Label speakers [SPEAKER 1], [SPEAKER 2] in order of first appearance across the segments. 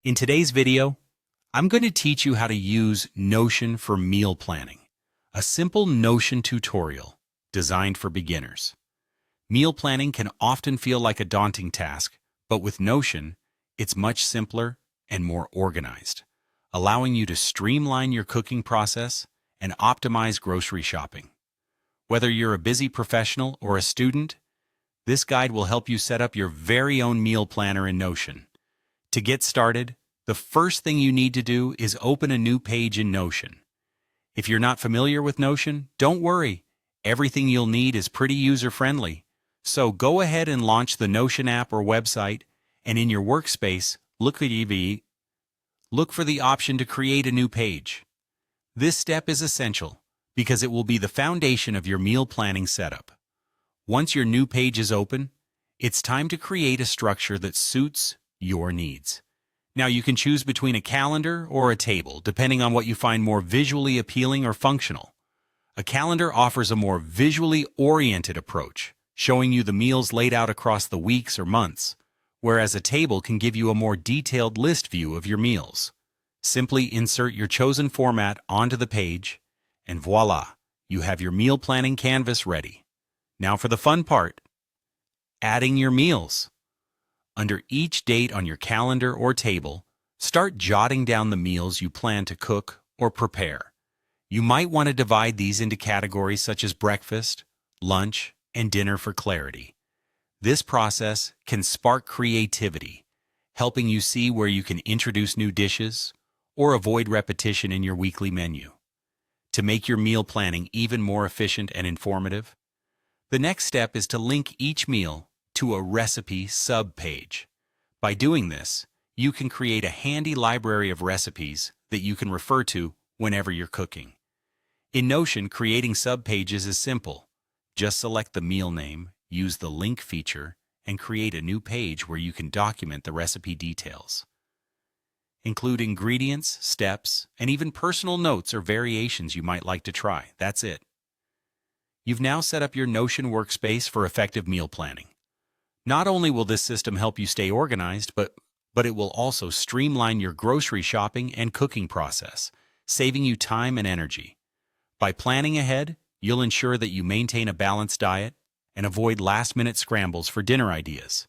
[SPEAKER 1] In today's video, I'm going to teach you how to use Notion for meal planning, a simple Notion tutorial designed for beginners. Meal planning can often feel like a daunting task, but with Notion, it's much simpler and more organized, allowing you to streamline your cooking process and optimize grocery shopping. Whether you're a busy professional or a student, this guide will help you set up your very own meal planner in Notion. To get started, the first thing you need to do is open a new page in Notion. If you're not familiar with Notion, don't worry. Everything you'll need is pretty user-friendly. So go ahead and launch the Notion app or website, and in your workspace, look for the option to create a new page. This step is essential because it will be the foundation of your meal planning setup. Once your new page is open, it's time to create a structure that suits your needs. Now you can choose between a calendar or a table, depending on what you find more visually appealing or functional. A calendar offers a more visually oriented approach, showing you the meals laid out across the weeks or months, whereas a table can give you a more detailed list view of your meals. Simply insert your chosen format onto the page, and voila, you have your meal planning canvas ready. Now for the fun part, adding your meals. Under each date on your calendar or table, start jotting down the meals you plan to cook or prepare. You might want to divide these into categories such as breakfast, lunch, and dinner for clarity. This process can spark creativity, helping you see where you can introduce new dishes or avoid repetition in your weekly menu. To make your meal planning even more efficient and informative, the next step is to link each meal to a recipe sub-page. By doing this, you can create a handy library of recipes that you can refer to whenever you're cooking. In Notion, creating sub-pages is simple. Just select the meal name, use the link feature, and create a new page where you can document the recipe details. Include ingredients, steps, and even personal notes or variations you might like to try. That's it. You've now set up your Notion workspace for effective meal planning. Not only will this system help you stay organized, but it will also streamline your grocery shopping and cooking process, saving you time and energy. By planning ahead, you'll ensure that you maintain a balanced diet and avoid last-minute scrambles for dinner ideas.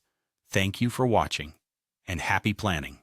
[SPEAKER 1] Thank you for watching, and happy planning.